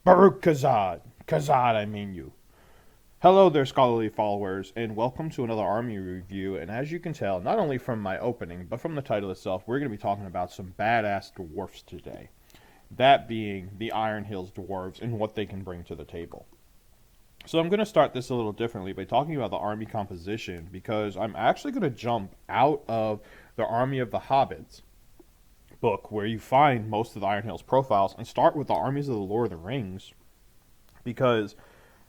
Baruch Kazad. Kazad, I mean you. Hello there, scholarly followers, and welcome to another army review. And as you can tell, not only from my opening, but from the title itself, we're going to be talking about some badass dwarfs today. That being the Iron Hills dwarves and what they can bring to the table. So I'm going to start this a little differently by talking about the army composition, because I'm actually going to jump out of the Army of the Hobbits book, where you find most of the Iron Hills profiles, and start with the Armies of the Lord of the Rings, because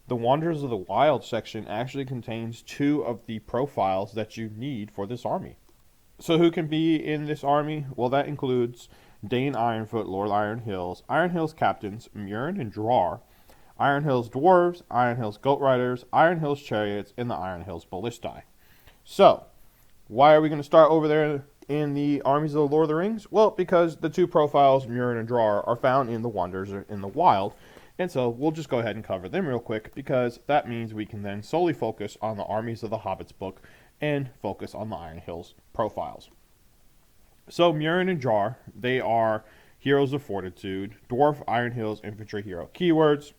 the Wanderers of the Wild section actually contains two of the profiles that you need for this army. So who can be in this army? Well, that includes Dane Ironfoot, Lord Iron Hills, Iron Hills Captains, Murin and Drar, Iron Hills Dwarves, Iron Hills Goat Riders, Iron Hills Chariots, and the Iron Hills Ballistae. So, why are we going to start over there in the Armies of the Lord of the Rings? Well, because the two profiles, Murin and Drar, are found in the Wanderers in the Wild, and so we'll just go ahead and cover them real quick, because that means we can then solely focus on the Armies of the Hobbits book and focus on the Iron Hills profiles. So Murin and Drar, they are heroes of fortitude, dwarf Iron Hills infantry hero. Keywords: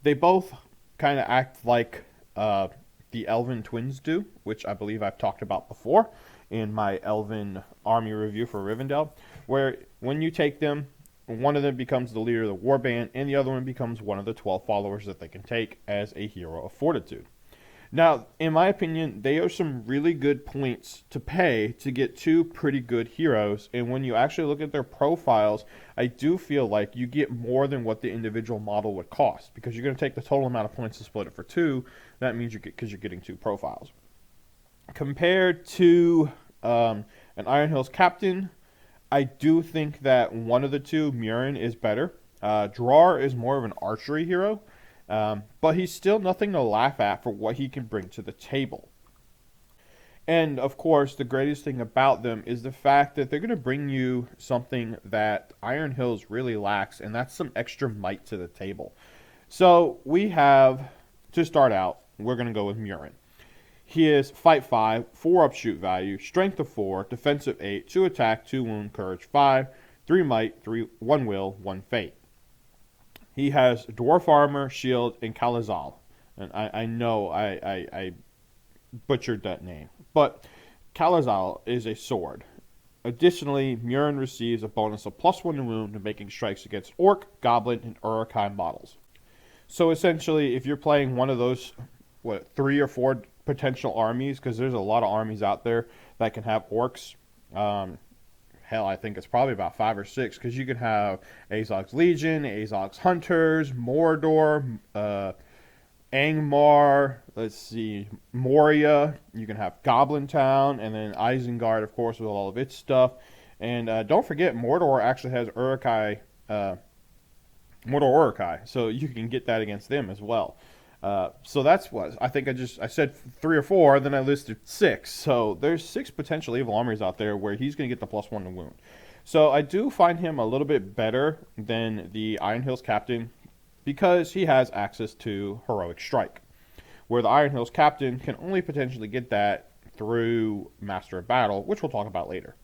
they both kind of act like the Elven twins do, which I believe I've talked about before in my Elven army review for Rivendell, where when you take them, one of them becomes the leader of the warband, and the other one becomes one of the 12 followers that they can take as a hero of fortitude. Now, in my opinion, they are some really good points to pay to get two pretty good heroes, and when you actually look at their profiles, I do feel like you get more than what the individual model would cost, because you're going to take the total amount of points and split it for two. That means because you're getting two profiles. Compared to an Iron Hills Captain, I do think that one of the two, Murin, is better. Drar is more of an archery hero, but he's still nothing to laugh at for what he can bring to the table. And, of course, the greatest thing about them is the fact that they're going to bring you something that Iron Hills really lacks, and that's some extra might to the table. So we have, to start out, we're going to go with Murin. He is Fight 5, 4 up shoot value, Strength of 4, Defensive 8, 2 attack, 2 wound, Courage 5, 3 might, 1 will, 1 fate. He has Dwarf Armor, Shield, and Kalazal. And I know I butchered that name. But Kalazal is a sword. Additionally, Murin receives a bonus of +1 to wound to making strikes against Orc, Goblin, and Uruk-hai models. So essentially, if you're playing one of those, 3 or 4 potential armies, because there's a lot of armies out there that can have orcs. Hell, I think it's probably about 5 or 6, because you can have Azog's Legion, Azog's Hunters, Mordor, Angmar, let's see, Moria. You can have Goblin Town, and then Isengard, of course, with all of its stuff. And don't forget, Mordor actually has Uruk-hai, Mordor Uruk-hai, so you can get that against them as well. So that's what I think. I said 3 or 4, then I listed 6. So there's 6 potential evil armies out there where he's going to get the +1 to wound. So I do find him a little bit better than the Iron Hills Captain, because he has access to Heroic Strike, where the Iron Hills Captain can only potentially get that through Master of Battle, which we'll talk about later.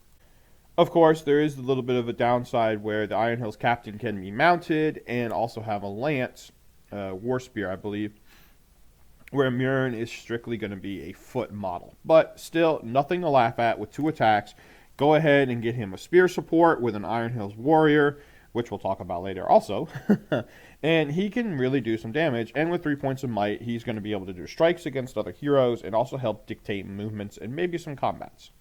Of course, there is a little bit of a downside where the Iron Hills Captain can be mounted and also have a lance, War Spear, I believe, where Murin is strictly going to be a foot model. But still, nothing to laugh at with 2 attacks. Go ahead and get him a spear support with an Iron Hills Warrior, which we'll talk about later also. And he can really do some damage. And with 3 points of might, he's going to be able to do strikes against other heroes and also help dictate movements and maybe some combats.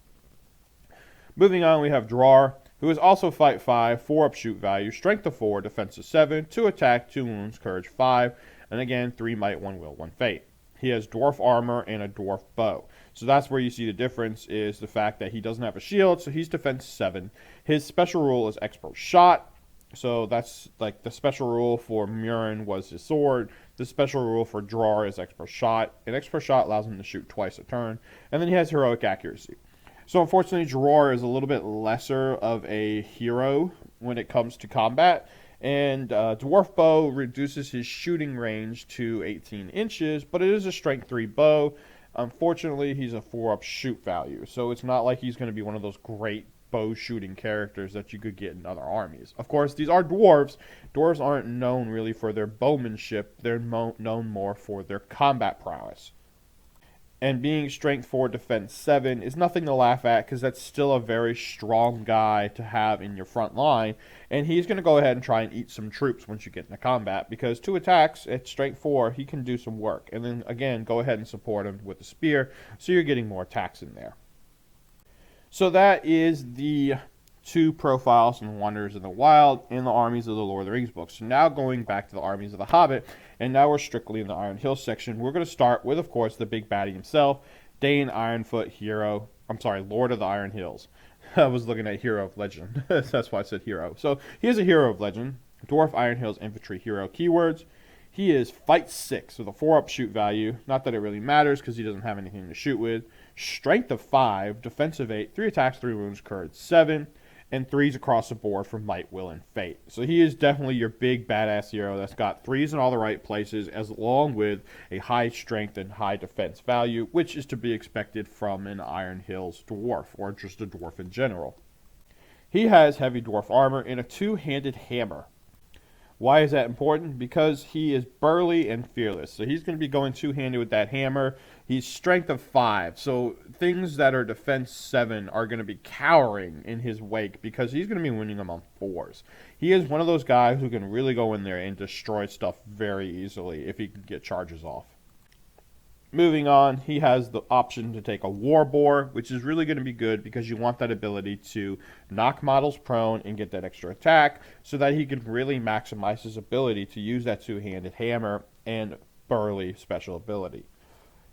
Moving on, we have Drar, who is also Fight 5, 4 up shoot value, Strength of 4, Defensive 7, 2 attack, 2 wounds, Courage 5, and again, 3 might, 1 will, 1 fate. He has Dwarf Armor and a Dwarf Bow. So that's where you see the difference, is the fact that he doesn't have a shield, so he's Defense 7. His special rule is Expert Shot, so that's like the special rule for Murin was his sword. The special rule for Drar is Expert Shot, and Expert Shot allows him to shoot twice a turn. And then he has Heroic Accuracy. So unfortunately, Drar is a little bit lesser of a hero when it comes to combat. And Dwarf Bow reduces his shooting range to 18 inches, but it is a Strength 3 bow. Unfortunately, he's a 4 up shoot value, so it's not like he's going to be one of those great bow shooting characters that you could get in other armies. Of course, these are dwarves. Dwarves aren't known really for their bowmanship. They're known more for their combat prowess. And being strength 4, defense 7 is nothing to laugh at, because that's still a very strong guy to have in your front line. And he's going to go ahead and try and eat some troops once you get into combat, because 2 attacks at strength 4, he can do some work. And then again, go ahead and support him with a spear, so you're getting more attacks in there. So that is the 2 profiles from Wonders of the Wild in the Armies of the Lord of the Rings books. So now going back to the Armies of the Hobbit, and now we're strictly in the Iron Hills section. We're going to start with, of course, the big baddie himself, Dane Ironfoot, Lord of the Iron Hills. I was looking at Hero of Legend. That's why I said hero. So he is a Hero of Legend, Dwarf Iron Hills Infantry Hero. Keywords: he is Fight 6 with a 4-up shoot value. Not that it really matters because he doesn't have anything to shoot with. Strength of 5, Defensive 8, 3 attacks, 3 wounds, Courage 7. And 3s across the board for Might, Will, and Fate. So he is definitely your big badass hero that's got 3s in all the right places, as along with a high strength and high defense value, which is to be expected from an Iron Hills dwarf, or just a dwarf in general. He has heavy dwarf armor and a 2-handed hammer. Why is that important? Because he is burly and fearless. So he's going to be going 2-handed with that hammer. He's strength of 5. So things that are defense 7 are going to be cowering in his wake, because he's going to be winning them on 4s. He is one of those guys who can really go in there and destroy stuff very easily if he can get charges off. Moving on, he has the option to take a war boar, which is really going to be good because you want that ability to knock models prone and get that extra attack, so that he can really maximize his ability to use that 2-handed hammer and burly special ability.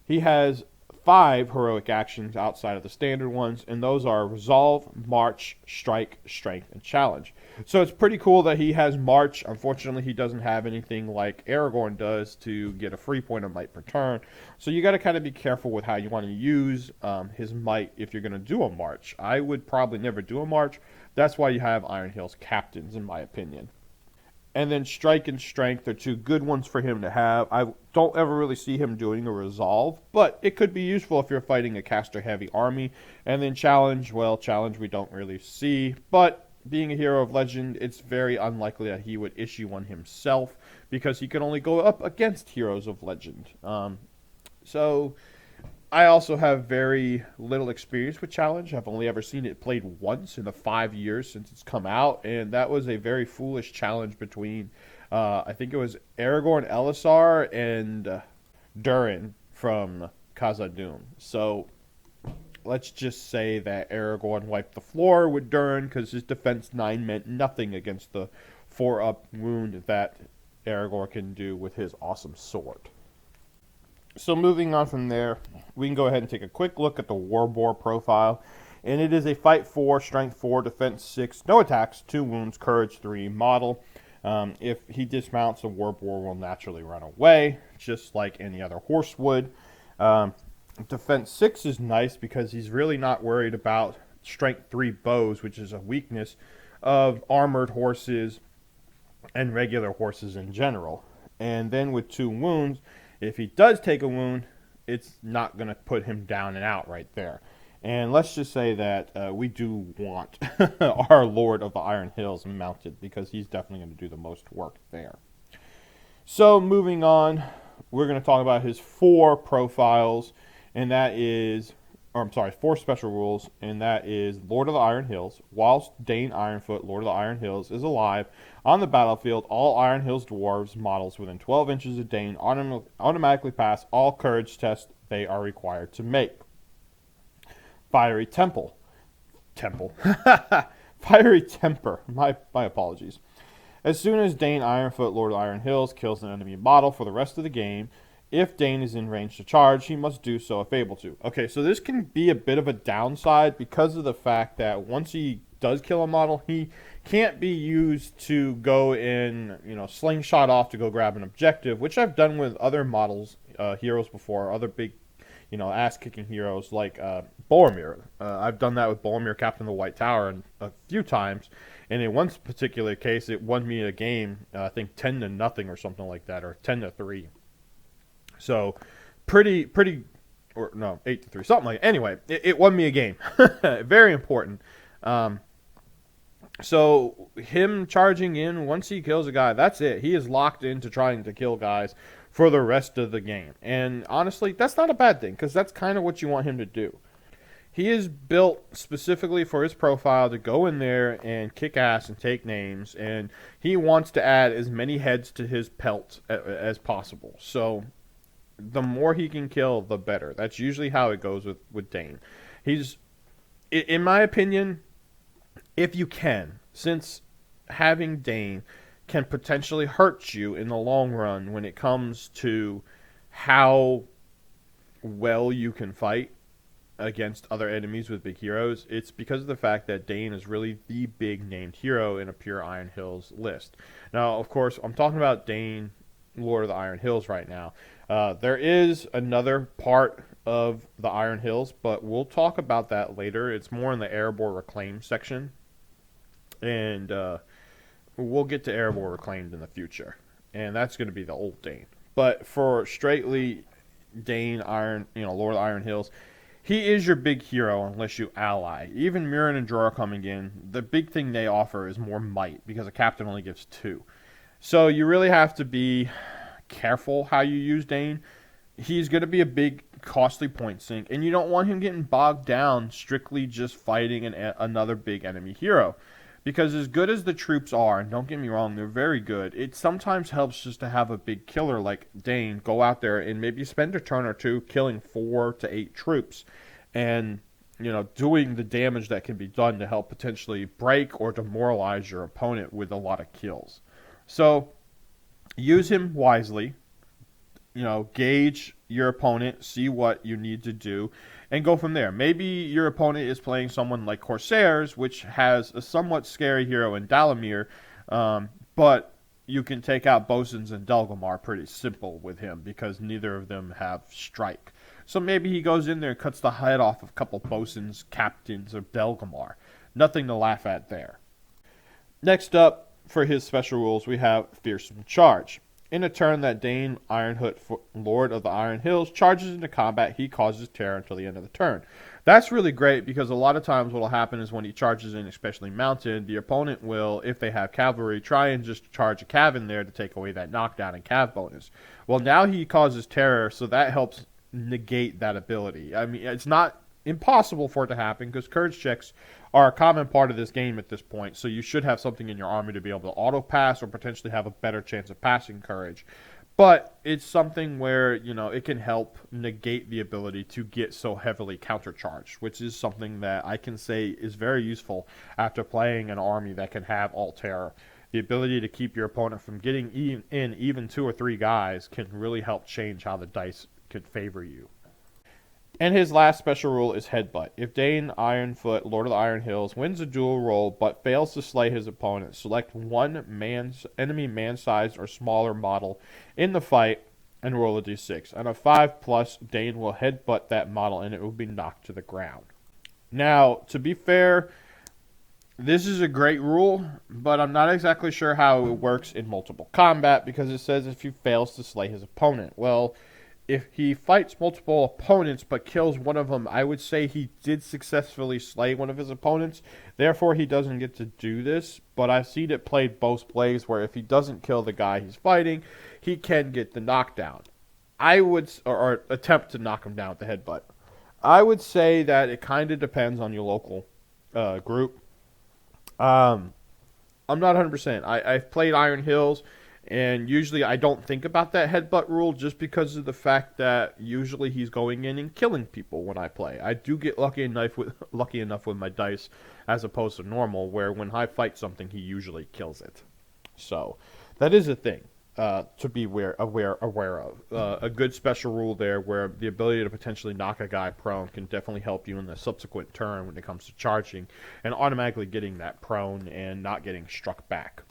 He has 5 heroic actions outside of the standard ones, and those are Resolve, March, Strike, Strength, and Challenge. So it's pretty cool that he has March. Unfortunately, he doesn't have anything like Aragorn does to get a free point of might per turn. So you got to kind of be careful with how you want to use his might if you're going to do a March. I would probably never do a March. That's why you have Iron Hills captains, in my opinion. And then Strike and Strength are 2 good ones for him to have. I don't ever really see him doing a Resolve, but it could be useful if you're fighting a caster-heavy army. And then Challenge, well, Challenge we don't really see, but being a Hero of Legend, it's very unlikely that he would issue one himself, because he can only go up against Heroes of Legend. So I also have very little experience with Challenge. I've only ever seen it played once in the 5 years since it's come out, and that was a very foolish challenge between, I think it was Aragorn Elisar and Durin from Khazad-dûm. So let's just say that Aragorn wiped the floor with Durin, because his defense 9 meant nothing against the 4-up wound that Aragorn can do with his awesome sword. So moving on from there, we can go ahead and take a quick look at the War Boar profile. And it is a Fight 4, Strength 4, Defense 6, no attacks, 2 wounds, Courage 3 model. If he dismounts, the War Boar will naturally run away, just like any other horse would. Defense 6 is nice because he's really not worried about Strength 3 bows, which is a weakness of armored horses and regular horses in general. And then with 2 wounds, if he does take a wound, it's not going to put him down and out right there. And let's just say that we do want our Lord of the Iron Hills mounted, because he's definitely going to do the most work there. So moving on, we're going to talk about his 4 profiles, and that is, 4 special rules, and that is Lord of the Iron Hills. Whilst Dane Ironfoot, Lord of the Iron Hills, is alive on the battlefield, all Iron Hills dwarves models within 12 inches of Dane automatically pass all courage tests they are required to make. Fiery Temper. Fiery Temper. My apologies. As soon as Dane Ironfoot, Lord of the Iron Hills, kills an enemy model for the rest of the game, if Dane is in range to charge, he must do so if able to. Okay, so this can be a bit of a downside because of the fact that once he does kill a model, he can't be used to go in, slingshot off to go grab an objective, which I've done with other models, heroes before, other big, ass-kicking heroes like Boromir. I've done that with Boromir, Captain of the White Tower, a few times, and in one particular case, it won me a game, I think 10-0 or something like that, or 10-3. So, 8-3, something like that. Anyway, it won me a game. Very important. So him charging in, once he kills a guy, that's it. He is locked into trying to kill guys for the rest of the game. And honestly, that's not a bad thing, because that's kind of what you want him to do. He is built specifically for his profile to go in there and kick ass and take names, and he wants to add as many heads to his pelt as possible. So the more he can kill, the better. That's usually how it goes with Dane. He's, in my opinion, if you can, since having Dane can potentially hurt you in the long run when it comes to how well you can fight against other enemies with big heroes, it's because of the fact that Dane is really the big named hero in a pure Iron Hills list. Now, of course, I'm talking about Dane, Lord of the Iron Hills right now. There is another part of the Iron Hills, but we'll talk about that later. It's more in the Erebor Reclaim section, and we'll get to Erebor Reclaimed in the future, and that's going to be the old Dane. But for straightly Dane, Lord of the Iron Hills, he is your big hero unless you ally. Even Mirren and Dror coming in, the big thing they offer is more might, because a captain only gives 2. So you really have to be careful how you use Dane. He's going to be a big, costly point sink, and you don't want him getting bogged down strictly just fighting another big enemy hero. Because as good as the troops are, and don't get me wrong, they're very good, it sometimes helps just to have a big killer like Dane go out there and maybe spend a turn or two killing 4 to 8 troops and, doing the damage that can be done to help potentially break or demoralize your opponent with a lot of kills. So, use him wisely. Gauge your opponent, see what you need to do, and go from there. Maybe your opponent is playing someone like Corsairs, which has a somewhat scary hero in Dalamir, but you can take out Bosuns and Delgamar pretty simple with him because neither of them have strike. So maybe he goes in there and cuts the head off of a couple Bosuns, captains of Delgamar. Nothing to laugh at there. Next up, for his special rules, we have Fearsome Charge. In a turn that Dane Ironfoot, Lord of the Iron Hills, charges into combat, he causes terror until the end of the turn. That's really great because a lot of times what will happen is when he charges in, especially mounted, the opponent will, if they have cavalry, try and just charge a cav in there to take away that knockdown and cav bonus. Well, now he causes terror, so that helps negate that ability. I mean, it's not impossible for it to happen because courage checks are a common part of this game at this point, so you should have something in your army to be able to auto pass or potentially have a better chance of passing courage. But it's something where, it can help negate the ability to get so heavily countercharged, which is something that I can say is very useful after playing an army that can have all terror. The ability to keep your opponent from getting in even 2 or 3 guys can really help change how the dice could favor you. And his last special rule is Headbutt. If Dane Ironfoot, Lord of the Iron Hills, wins a duel roll but fails to slay his opponent, select one enemy man-sized or smaller model in the fight and roll a d6. On a 5+, Dane will headbutt that model and it will be knocked to the ground. Now, to be fair, this is a great rule, but I'm not exactly sure how it works in multiple combat because it says if he fails to slay his opponent. Well, if he fights multiple opponents but kills one of them, I would say he did successfully slay one of his opponents. Therefore, he doesn't get to do this. But I've seen it played both ways where if he doesn't kill the guy he's fighting, he can get the knockdown. Or attempt to knock him down with the headbutt. I would say that it kind of depends on your local group. I'm not 100%. I've played Iron Hills. And usually I don't think about that headbutt rule just because of the fact that usually he's going in and killing people when I play. I do get lucky enough with my dice as opposed to normal, where when I fight something, he usually kills it. So that is a thing to be aware of. A good special rule there where the ability to potentially knock a guy prone can definitely help you in the subsequent turn when it comes to charging and automatically getting that prone and not getting struck back.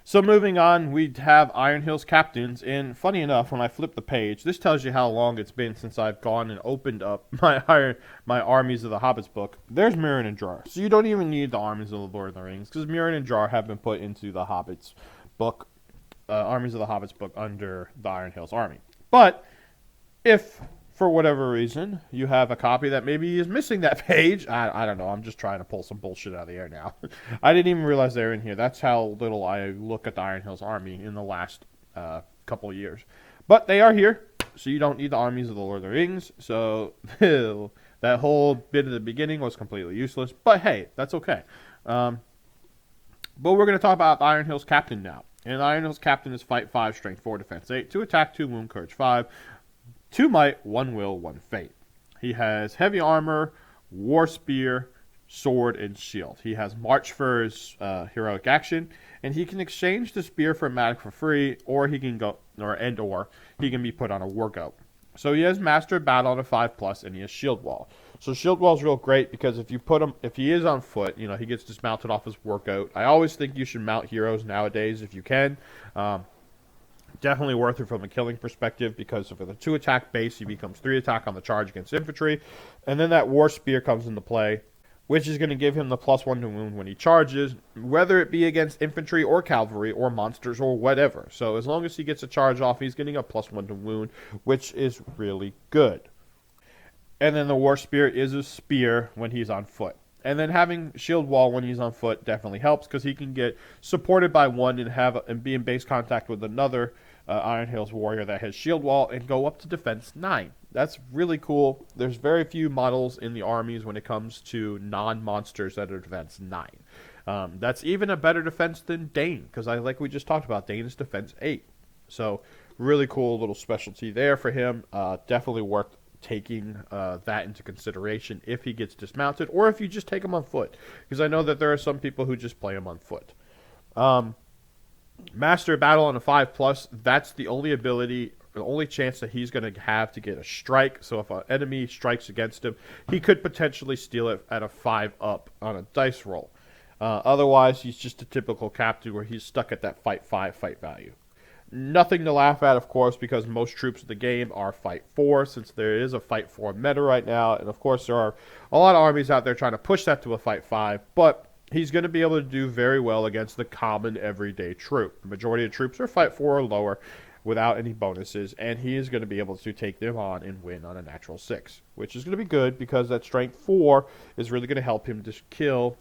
So moving on, we have Iron Hills Captains, and funny enough, when I flip the page, this tells you how long it's been since I've gone and opened up my Armies of the Hobbits book. There's Mirren and Dror, so you don't even need the Armies of the Lord of the Rings, because Mirren and Dror have been put into the Hobbits book, Armies of the Hobbits book under the Iron Hills Army. But if for whatever reason, you have a copy that maybe is missing that page. I don't know. I'm just trying to pull some bullshit out of the air now. I didn't even realize they were in here. That's how little I look at the Iron Hills army in the last couple of years. But they are here, so you don't need the armies of the Lord of the Rings. So that whole bit at the beginning was completely useless. But hey, that's okay. But we're going to talk about the Iron Hills captain now. And the Iron Hills captain is Fight 5, Strength 4, Defense 8, 2 Attack, 2 Wound, Courage 5, 2 Might, 1 Will, 1 Fate. He has Heavy Armor, War Spear, Sword, and Shield. He has March for his heroic action, and he can exchange the spear for a Matic for free, or he can go, or he can be put on a wargoat. So he has Master Battle on a 5+, and he has Shield Wall. So Shield Wall is real great because if he is on foot, he gets dismounted off his wargoat. I always think you should mount heroes nowadays if you can. Definitely worth it from a killing perspective because for the 2 attack base, he becomes 3 attack on the charge against infantry. And then that War Spear comes into play, which is going to give him the +1 to wound when he charges, whether it be against infantry or cavalry or monsters or whatever. So as long as he gets a charge off, he's getting a +1 to wound, which is really good. And then the War Spear is a spear when he's on foot. And then having Shield Wall when he's on foot definitely helps because he can get supported by one and be in base contact with another Iron Hills warrior that has Shield Wall and go up to Defense 9. That's really cool. There's very few models in the armies when it comes to non-monsters that are Defense 9. That's even a better defense than Dane because like we just talked about, Dane is Defense 8. So really cool little specialty there for him. Definitely worth taking that into consideration if he gets dismounted or if you just take him on foot, because I know that there are some people who just play him on foot. Master Battle on a 5+, that's the only ability, the only chance that he's going to have to get a strike. So if an enemy strikes against him, he could potentially steal it at a 5+ on a dice roll. Otherwise, he's just a typical captain where he's stuck at that Fight 5 fight value. Nothing to laugh at, of course, because most troops of the game are Fight 4, since there is a Fight 4 meta right now. And, of course, there are a lot of armies out there trying to push that to a Fight 5. But he's going to be able to do very well against the common everyday troop. The majority of troops are Fight 4 or lower without any bonuses. And he is going to be able to take them on and win on a natural 6, which is going to be good because that Strength 4 is really going to help him to kill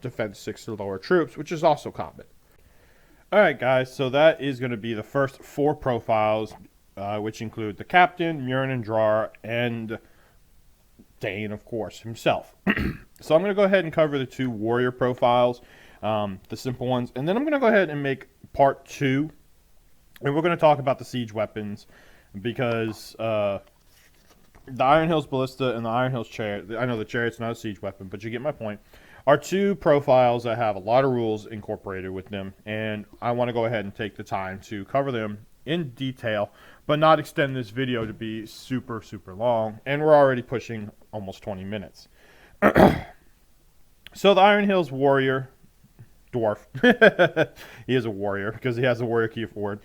Defense 6 or lower troops, which is also common. Alright guys, so that is going to be the first 4 profiles, which include the captain, Murin and Drar, and Dane, of course, himself. So I'm going to go ahead and cover the 2 warrior profiles, the simple ones, and then I'm going to go ahead and make part 2, and we're going to talk about the siege weapons, because the Iron Hills ballista and the Iron Hills chariot, I know the chariot's not a siege weapon, but you get my point, are 2 profiles that have a lot of rules incorporated with them, and I want to go ahead and take the time to cover them in detail, but not extend this video to be super, super long, and we're already pushing almost 20 minutes. So the Iron Hills warrior, dwarf, he is a warrior because he has a warrior keyword,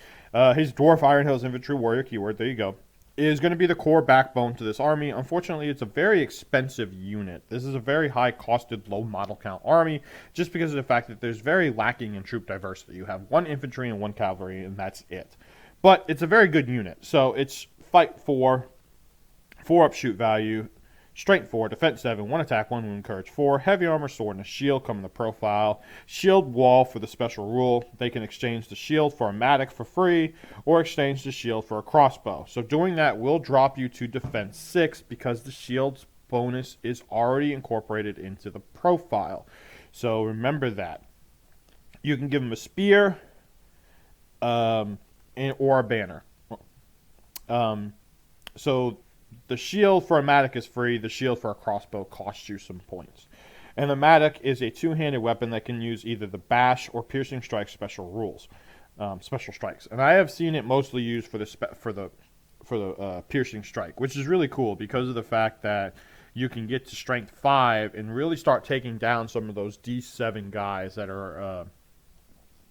his dwarf Iron Hills infantry warrior keyword, there you go, is going to be the core backbone to this army. Unfortunately, it's a very expensive unit. This is a very high-costed, low model count army, just because of the fact that there's very lacking in troop diversity. You have 1 infantry and 1 cavalry, and that's it. But it's a very good unit. So it's Fight 4, 4 upshoot value, Strength 4, Defense 7, 1 attack, 1 wound, Courage 4, Heavy Armor, Sword, and a Shield come in the profile. Shield Wall for the special rule. They can exchange the shield for a Matic for free, or exchange the shield for a crossbow. So doing that will drop you to Defense 6, because the shield's bonus is already incorporated into the profile. So remember that. You can give them a spear, or a banner. So the shield for a Matic is free. The shield for a crossbow costs you some points. And the Matic is a 2-handed weapon that can use either the bash or piercing strike special rules, special strikes. And I have seen it mostly used for the piercing strike, which is really cool because of the fact that you can get to Strength 5 and really start taking down some of those D7 guys that are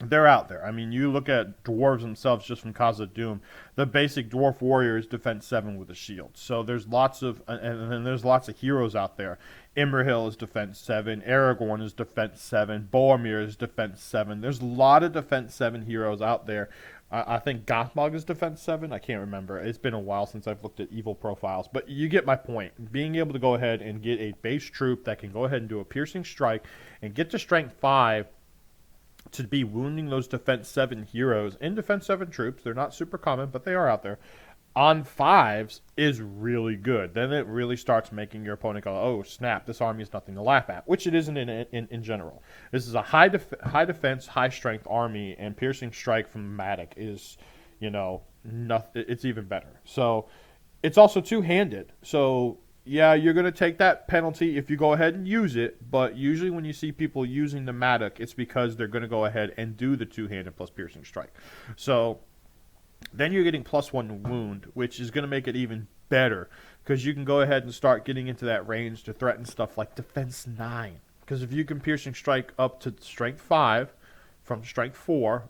they're out there. I mean, you look at dwarves themselves just from Cause of Doom. The basic dwarf warrior is defense 7 with a shield. So there's lots of, and then there's lots of heroes out there. Imrahil is defense 7. Aragorn is defense 7. Boromir is defense 7. There's a lot of defense 7 heroes out there. I think Gothmog is defense 7. I can't remember. It's been a while since I've looked at evil profiles. But you get my point. Being able to go ahead and get a base troop that can go ahead and do a piercing strike and get to strength 5 to be wounding those defense 7 heroes and defense 7 troops. They're not super common, but they are out there. On 5s is really good. Then it really starts making your opponent go, oh, snap, this army is nothing to laugh at, which it isn't in general. This is a high defense, high strength army, and piercing strike from Matic is, it's even better. So it's also two-handed. So yeah, you're going to take that penalty if you go ahead and use it, but usually when you see people using the Matic, it's because they're going to go ahead and do the two-handed plus piercing strike. So then you're getting +1 to wound, which is going to make it even better because you can go ahead and start getting into that range to threaten stuff like defense 9. Because if you can piercing strike up to strength 5 from strength 4,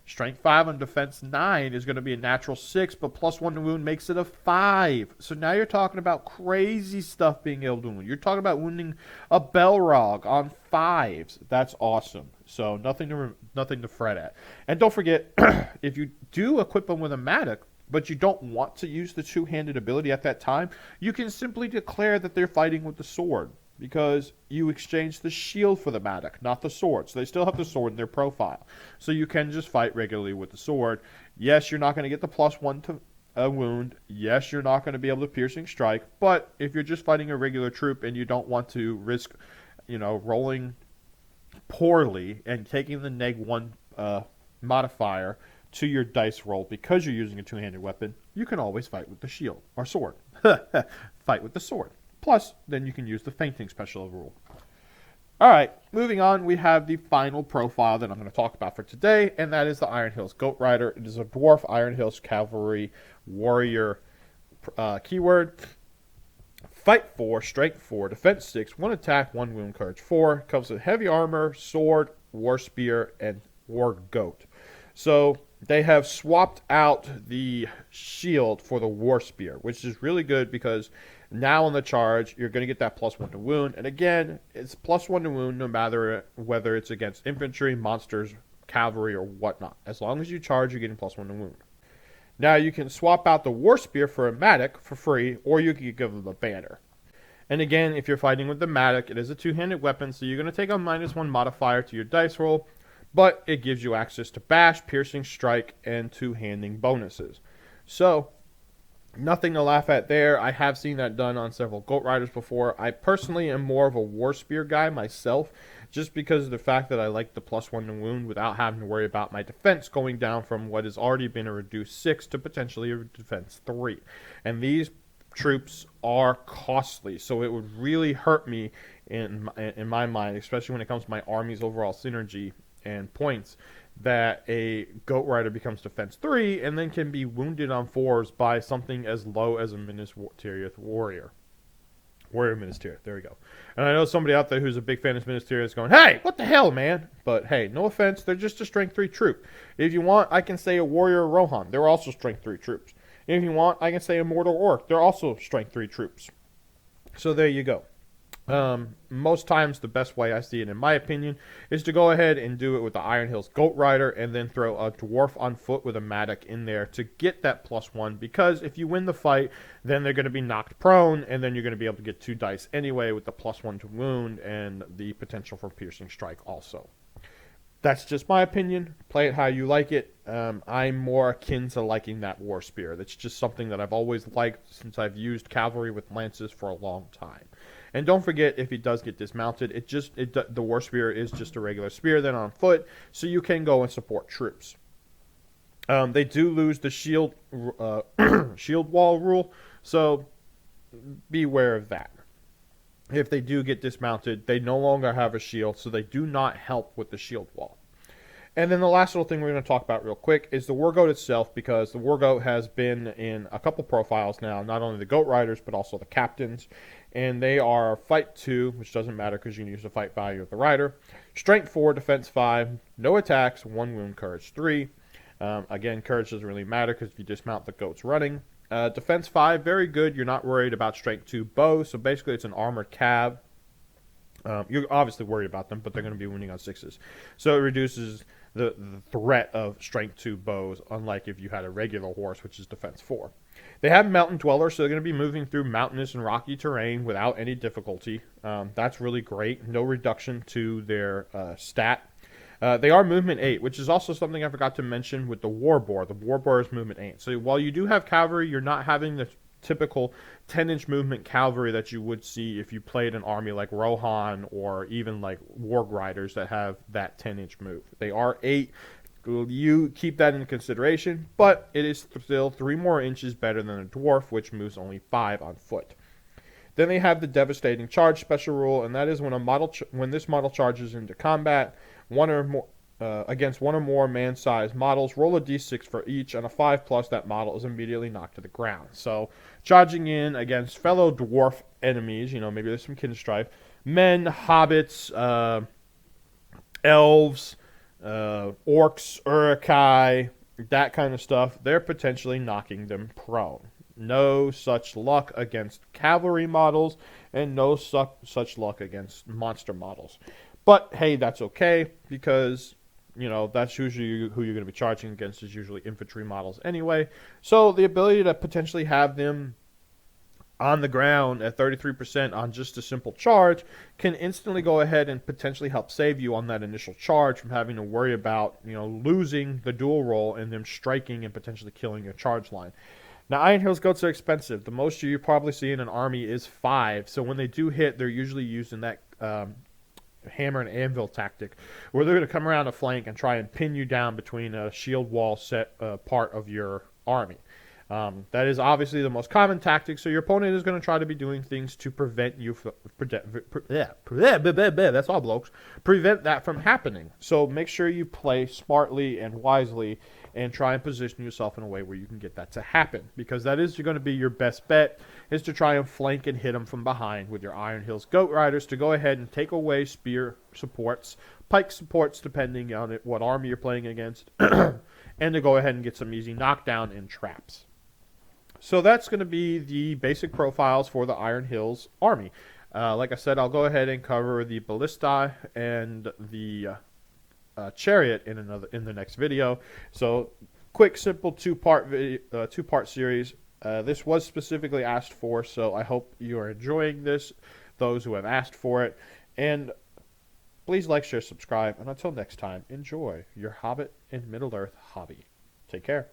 strength 5 on defense 9 is going to be a natural 6, but +1 to wound makes it a 5. So now you're talking about crazy stuff being able to wound. You're talking about wounding a Belrog on 5s. That's awesome. So nothing to fret at. And don't forget, if you do equip them with a Matic, but you don't want to use the two-handed ability at that time, you can simply declare that they're fighting with the sword, because you exchange the shield for the Matic, not the sword. So they still have the sword in their profile. So you can just fight regularly with the sword. Yes, you're not going to get the +1 to a wound. Yes, you're not going to be able to piercing strike. But if you're just fighting a regular troop and you don't want to risk, rolling poorly and taking the -1 modifier to your dice roll because you're using a two-handed weapon, you can always fight with the shield or sword. Fight with the sword. Plus, then you can use the fainting special rule. All right, moving on, we have the final profile that I'm going to talk about for today, and that is the Iron Hills Goat Rider. It is a dwarf Iron Hills cavalry warrior keyword. Fight 4, strength 4, defense 6, 1 attack, 1 wound, courage 4. Comes with heavy armor, sword, war spear, and war goat. So they have swapped out the shield for the war spear, which is really good because now on the charge, you're going to get that +1 to wound. And again, it's +1 to wound no matter whether it's against infantry, monsters, cavalry, or whatnot. As long as you charge, you're getting +1 to wound. Now, you can swap out the war spear for a Matic for free, or you can give them a banner. And again, if you're fighting with the Matic, it is a two-handed weapon, so you're going to take a -1 modifier to your dice roll, but it gives you access to bash, piercing strike, and two-handing bonuses. So nothing to laugh at there. I have seen that done on several Goat Riders before. I personally am more of a War Spear guy myself, just because of the fact that I like the +1 to wound without having to worry about my defense going down from what has already been a reduced 6 to potentially a defense 3. And these troops are costly, so it would really hurt me in my mind, especially when it comes to my army's overall synergy and points, that a Goat Rider becomes defense 3 and then can be wounded on 4s by something as low as a Ministerial Warrior. Warrior Ministerial, there we go. And I know somebody out there who's a big fan of Ministerial is going, hey, what the hell, man? But hey, no offense, they're just a strength 3 troop. If you want, I can say a Warrior Rohan. They're also strength 3 troops. If you want, I can say a Mortal Orc. They're also strength 3 troops. So there you go. Most times the best way I see it, in my opinion, is to go ahead and do it with the Iron Hills Goat Rider and then throw a dwarf on foot with a Matic in there to get that +1, because if you win the fight, then they're going to be knocked prone, and then you're going to be able to get 2 dice anyway with the +1 to wound and the potential for piercing strike also. That's just my opinion. Play it how you like it. I'm more akin to liking that War Spear. That's just something that I've always liked since I've used cavalry with lances for a long time. And don't forget, if he does get dismounted, the War Spear is just a regular spear then on foot, so you can go and support troops. They do lose the shield wall rule, so beware of that. If they do get dismounted, they no longer have a shield, so they do not help with the shield wall. And then the last little thing we're going to talk about real quick is the wargoat itself, because the wargoat has been in a couple profiles now, not only the goat riders, but also the captains. And they are fight 2, which doesn't matter because you can use the fight value of the rider. Strength 4, defense 5, no attacks, 1 wound, courage 3. Again, courage doesn't really matter because if you dismount, the goat's running. Defense 5, very good. You're not worried about strength 2 bow. So basically it's an armored cav. You're obviously worried about them, but they're going to be winning on 6s. So it reduces the threat of strength 2 bows, unlike if you had a regular horse, which is defense 4. They have mountain dwellers, so they're going to be moving through mountainous and rocky terrain without any difficulty. That's really great. No reduction to their stat. They are movement 8, which is also something I forgot to mention with the war boar. The war boar is movement 8. So while you do have cavalry, you're not having the typical 10-inch movement cavalry that you would see if you played an army like Rohan or even like warg riders that have that 10-inch move. They are 8. You keep that into consideration, but it is still 3 more inches better than a dwarf, which moves only 5 on foot. Then they have the devastating charge special rule, and that is when this model charges into combat, against one or more man-sized models, roll a d6 for each, and a 5+, that model is immediately knocked to the ground. So, charging in against fellow dwarf enemies, maybe there's some kin strife, men, hobbits, elves, orcs, urukai, that kind of stuff, they're potentially knocking them prone. No such luck against cavalry models, and no such luck against monster models. But, hey, that's okay, because that's usually who you're going to be charging against is usually infantry models anyway. So the ability to potentially have them on the ground at 33% on just a simple charge can instantly go ahead and potentially help save you on that initial charge from having to worry about, losing the dual roll and them striking and potentially killing your charge line. Now, Iron Hills goats are expensive. The most you probably see in an army is 5. So when they do hit, they're usually used in that hammer and anvil tactic, where they're going to come around a flank and try and pin you down between a shield wall set part of your army. That is obviously the most common tactic, so your opponent is going to try to be doing things to prevent you that's all, blokes. Prevent that from happening. So make sure you play smartly and wisely and try and position yourself in a way where you can get that to happen, because that is going to be your best bet, is to try and flank and hit them from behind with your Iron Hills Goat Riders to go ahead and take away spear supports, pike supports, depending on what army you're playing against, and to go ahead and get some easy knockdown and traps. So that's going to be the basic profiles for the Iron Hills army. Like I said, I'll go ahead and cover the ballista and the chariot in the next video. So quick, simple two-part series. This was specifically asked for, so I hope you are enjoying this, those who have asked for it. And please like, share, subscribe, and until next time, enjoy your Hobbit in Middle-earth hobby. Take care.